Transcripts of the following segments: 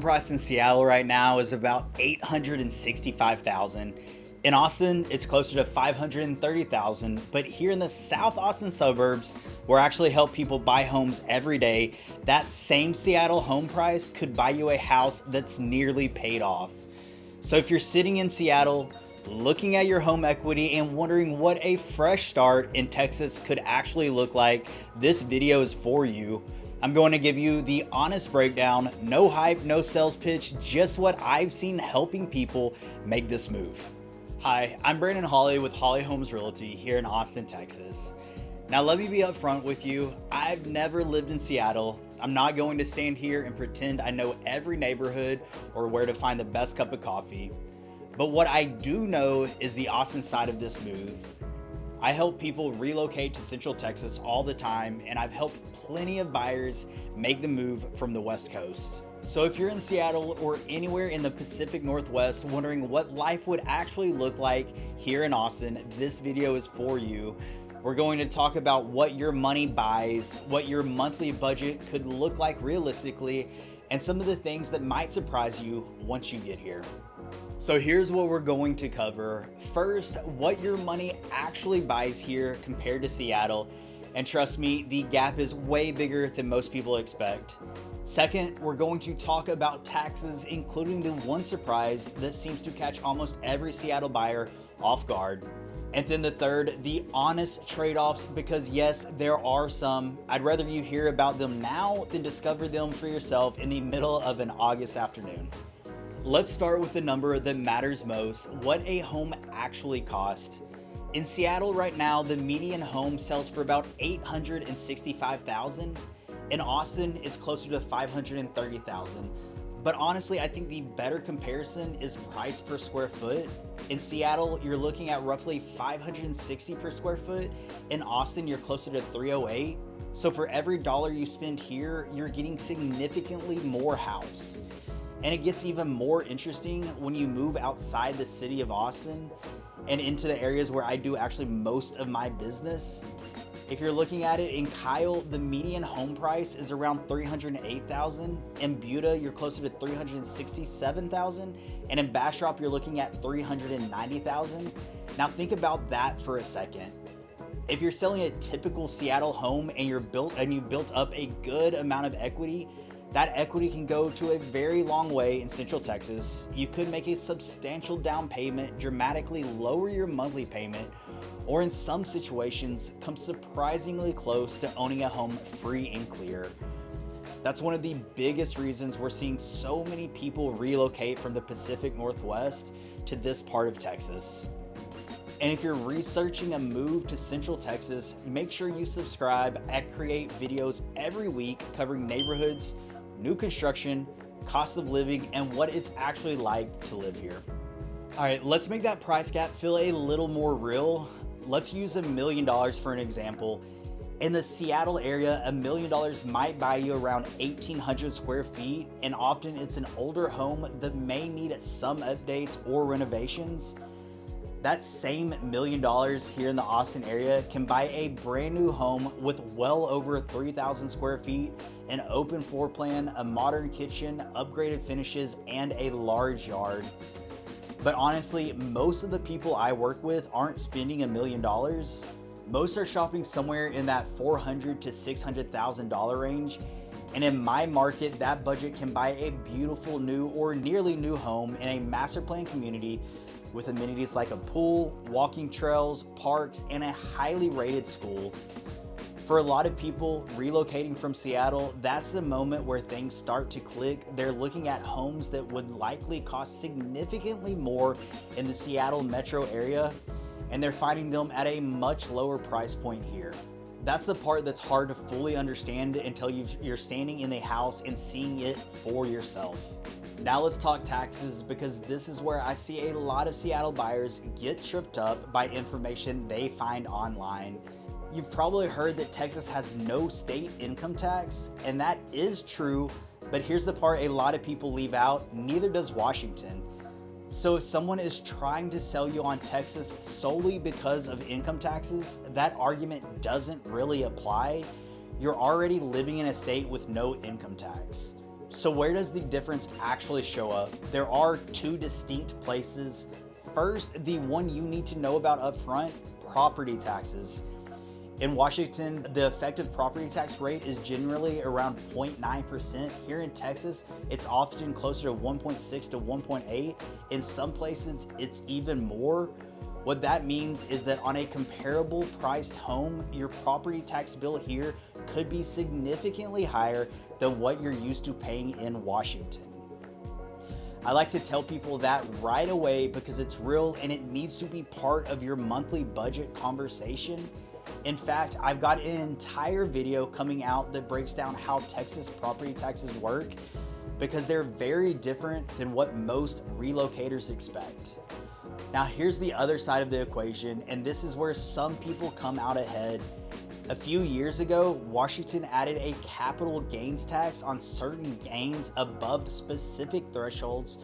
price in Seattle right now is about $865,000. In Austin, it's closer to $530,000, but here in the South Austin suburbs, where I actually help people buy homes every day, that same Seattle home price could buy you a house that's nearly paid off. So if you're sitting in Seattle, looking at your home equity and wondering what a fresh start in Texas could actually look like, this video is for you. I'm going to give you the honest breakdown, no hype, no sales pitch, just what I've seen helping people make this move. Hi, I'm Brandon Holley with Holley Homes Realty here in Austin, Texas. Now let me be upfront with you, I've never lived in Seattle. I'm not going to stand here and pretend I know every neighborhood or where to find the best cup of coffee. But what I do know is the Austin side of this move. I help people relocate to Central Texas all the time, and I've helped plenty of buyers make the move from the West Coast. So if you're in Seattle or anywhere in the Pacific Northwest wondering what life would actually look like here in Austin, this video is for you. We're going to talk about what your money buys, what your monthly budget could look like realistically, and some of the things that might surprise you once you get here. So here's what we're going to cover. First, what your money actually buys here compared to Seattle. And trust me, the gap is way bigger than most people expect. Second, we're going to talk about taxes, including the one surprise that seems to catch almost every Seattle buyer off guard. And then the third, the honest trade-offs, because yes, there are some. I'd rather you hear about them now than discover them for yourself in the middle of an August afternoon. Let's start with the number that matters most, what a home actually costs. In Seattle right now, the median home sells for about $865,000. In Austin, it's closer to $530,000. But honestly, I think the better comparison is price per square foot. In Seattle, you're looking at roughly $560 per square foot. In Austin, you're closer to $308. So for every dollar you spend here, you're getting significantly more house. And it gets even more interesting when you move outside the city of Austin and into the areas where I do actually most of my business. If you're looking at it in Kyle, the median home price is around $308,000. In Buda, you're closer to $367,000. And in Bastrop, you're looking at $390,000. Now think about that for a second. If you're selling a typical Seattle home and you built up a good amount of equity, that equity can go to a very long way in Central Texas. You could make a substantial down payment, dramatically lower your monthly payment, or in some situations, come surprisingly close to owning a home free and clear. That's one of the biggest reasons we're seeing so many people relocate from the Pacific Northwest to this part of Texas. And if you're researching a move to Central Texas, make sure you subscribe. I create videos every week covering neighborhoods, new construction, cost of living, and what it's actually like to live here. All right, let's make that price gap feel a little more real. Let's use $1 million for an example. In the Seattle area, $1 million might buy you around 1,800 square feet, and often it's an older home that may need some updates or renovations. That same $1 million here in the Austin area can buy a brand new home with well over 3,000 square feet, an open floor plan, a modern kitchen, upgraded finishes, and a large yard. But honestly, most of the people I work with aren't spending $1 million. Most are shopping somewhere in that $400,000 to $600,000 range. And in my market, that budget can buy a beautiful new or nearly new home in a master plan community with amenities like a pool, walking trails, parks, and a highly rated school. For a lot of people relocating from Seattle, that's the moment where things start to click. They're looking at homes that would likely cost significantly more in the Seattle metro area, and they're finding them at a much lower price point here. That's the part that's hard to fully understand until you're standing in the house and seeing it for yourself. Now let's talk taxes, because this is where I see a lot of Seattle buyers get tripped up by information they find online. You've probably heard that Texas has no state income tax, and that is true, but here's the part a lot of people leave out: neither does Washington. So if someone is trying to sell you on Texas solely because of income taxes, that argument doesn't really apply. You're already living in a state with no income tax. So where does the difference actually show up? There are two distinct places. First, the one you need to know about up front, property taxes. In Washington, the effective property tax rate is generally around 0.9%. Here in Texas, it's often closer to 1.6 to 1.8. In some places, it's even more. What that means is that on a comparable priced home, your property tax bill here could be significantly higher than what you're used to paying in Washington. I like to tell people that right away because it's real and it needs to be part of your monthly budget conversation. In fact, I've got an entire video coming out that breaks down how Texas property taxes work because they're very different than what most relocators expect. Now, here's the other side of the equation, and this is where some people come out ahead. A few years ago, Washington added a capital gains tax on certain gains above specific thresholds,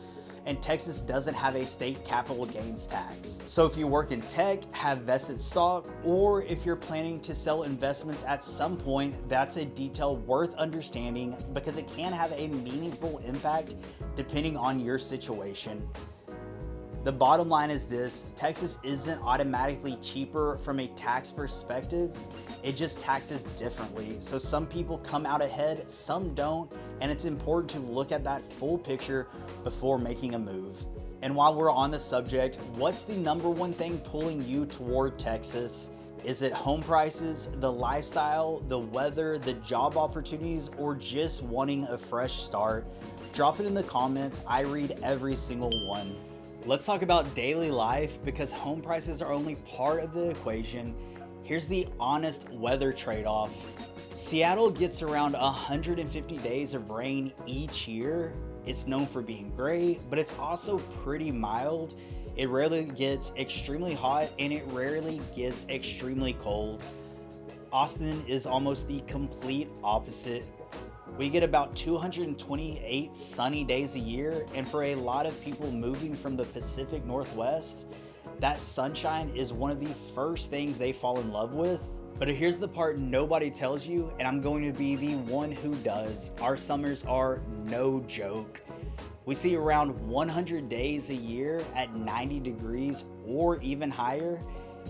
and Texas doesn't have a state capital gains tax. So if you work in tech, have vested stock, or if you're planning to sell investments at some point, that's a detail worth understanding because it can have a meaningful impact depending on your situation. The bottom line is this: Texas isn't automatically cheaper from a tax perspective, it just taxes differently. So some people come out ahead, some don't, and it's important to look at that full picture before making a move. And while we're on the subject, what's the number one thing pulling you toward Texas? Is it home prices, the lifestyle, the weather, the job opportunities, or just wanting a fresh start? Drop it in the comments. I read every single one. Let's talk about daily life because home prices are only part of the equation. Here's the honest weather trade-off. Seattle gets around 150 days of rain each year. It's known for being gray, but it's also pretty mild. It rarely gets extremely hot and it rarely gets extremely cold. Austin is almost the complete opposite. We get about 228 sunny days a year, and for a lot of people moving from the Pacific Northwest, that sunshine is one of the first things they fall in love with. But here's the part nobody tells you, and I'm going to be the one who does. Our summers are no joke. We see around 100 days a year at 90 degrees or even higher.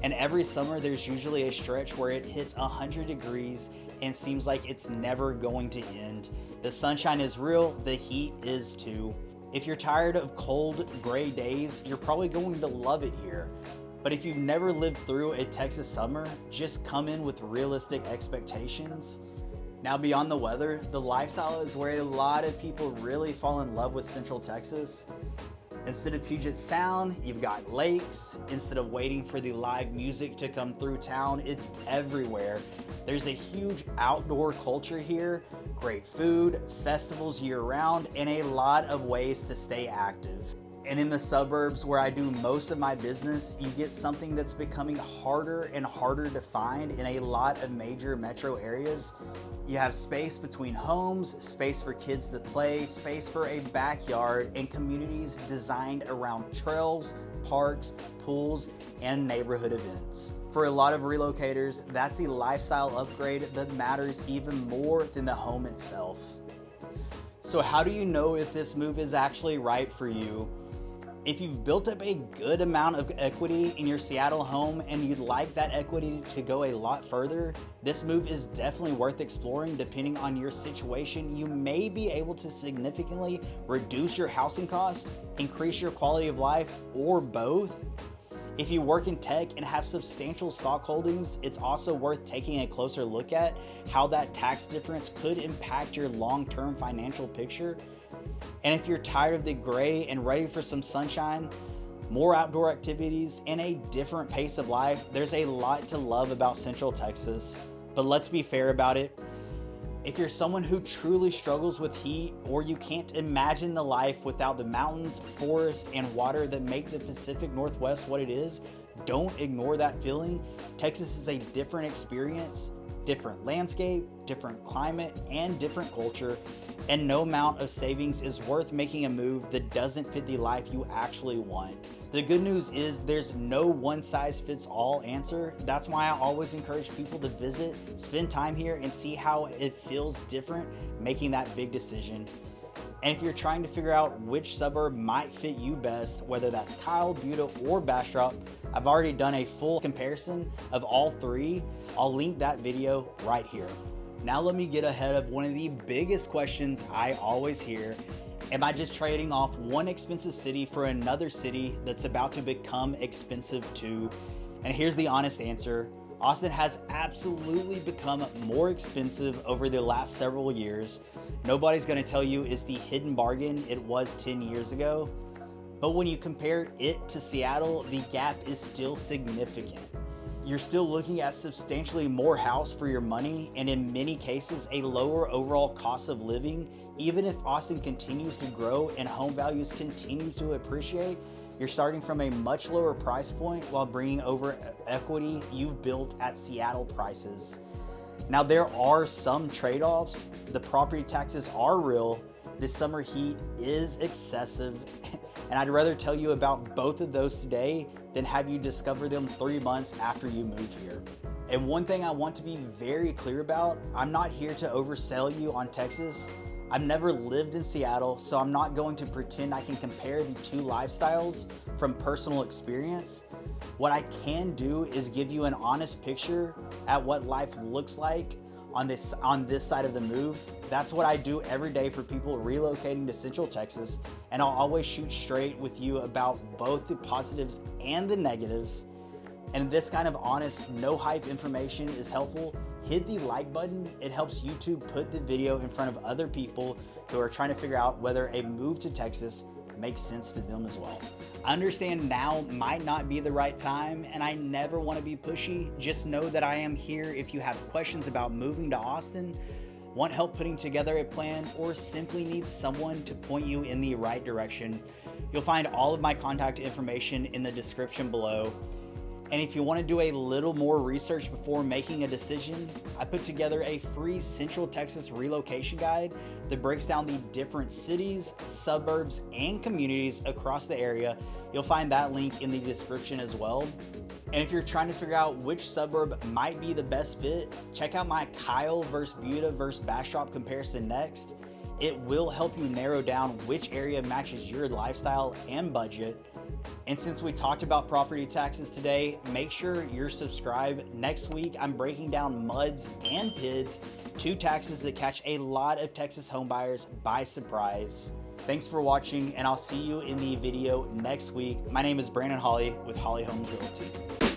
And every summer there's usually a stretch where it hits 100 degrees and seems like it's never going to end. The sunshine is real, the heat is too. If you're tired of cold, gray days, you're probably going to love it here. But if you've never lived through a Texas summer, just come in with realistic expectations. Now, beyond the weather, the lifestyle is where a lot of people really fall in love with Central Texas. Instead of Puget Sound, you've got lakes. Instead of waiting for the live music to come through town, it's everywhere. There's a huge outdoor culture here, great food, festivals year-round, and a lot of ways to stay active. And in the suburbs where I do most of my business, you get something that's becoming harder and harder to find in a lot of major metro areas. You have space between homes, space for kids to play, space for a backyard, and communities designed around trails, parks, pools, and neighborhood events. For a lot of relocators, that's the lifestyle upgrade that matters even more than the home itself. So how do you know if this move is actually right for you? If you've built up a good amount of equity in your Seattle home and you'd like that equity to go a lot further, this move is definitely worth exploring. Depending on your situation, you may be able to significantly reduce your housing costs, increase your quality of life, or both. If you work in tech and have substantial stock holdings, it's also worth taking a closer look at how that tax difference could impact your long-term financial picture. And if you're tired of the gray and ready for some sunshine, more outdoor activities, and a different pace of life, there's a lot to love about Central Texas. But let's be fair about it. If you're someone who truly struggles with heat, or you can't imagine the life without the mountains, forests, and water that make the Pacific Northwest what it is, don't ignore that feeling. Texas is a different experience, different landscape, different climate, and different culture. And no amount of savings is worth making a move that doesn't fit the life you actually want. The good news is there's no one-size-fits-all answer. That's why I always encourage people to visit, spend time here, and see how it feels different making that big decision. And if you're trying to figure out which suburb might fit you best, whether that's Kyle, Buda, or Bastrop, I've already done a full comparison of all three. I'll link that video right here. Now let me get ahead of one of the biggest questions I always hear. Am I just trading off one expensive city for another city that's about to become expensive too? And here's the honest answer. Austin has absolutely become more expensive over the last several years. Nobody's gonna tell you it's the hidden bargain it was 10 years ago. But when you compare it to Seattle, the gap is still significant. You're still looking at substantially more house for your money, and in many cases, a lower overall cost of living. Even if Austin continues to grow and home values continue to appreciate, you're starting from a much lower price point while bringing over equity you've built at Seattle prices. Now, there are some trade-offs. The property taxes are real. The summer heat is excessive. And I'd rather tell you about both of those today than have you discover them 3 months after you move here. And one thing I want to be very clear about, I'm not here to oversell you on Texas. I've never lived in Seattle, so I'm not going to pretend I can compare the two lifestyles from personal experience. What I can do is give you an honest picture at what life looks like on this side of the move. That's what I do every day for people relocating to Central Texas, and I'll always shoot straight with you about both the positives and the negatives. And this kind of honest, no hype information is helpful. Hit the like button. It helps YouTube put the video in front of other people who are trying to figure out whether a move to Texas makes sense to them as well. I understand now might not be the right time, and I never want to be pushy. Just know that I am here if you have questions about moving to Austin, want help putting together a plan, or simply need someone to point you in the right direction. You'll find all of my contact information in the description below. And if you want to do a little more research before making a decision, I put together a free Central Texas relocation guide that breaks down the different cities, suburbs, and communities across the area. You'll find that link in the description as well. And if you're trying to figure out which suburb might be the best fit, check out my Kyle versus Buda versus Bastrop comparison next. It will help you narrow down which area matches your lifestyle and budget. And since we talked about property taxes today, make sure you're subscribed. Next week, I'm breaking down MUDs and PIDs, two taxes that catch a lot of Texas homebuyers by surprise. Thanks for watching, and I'll see you in the video next week. My name is Brandon Holley with Holley Homes Realty.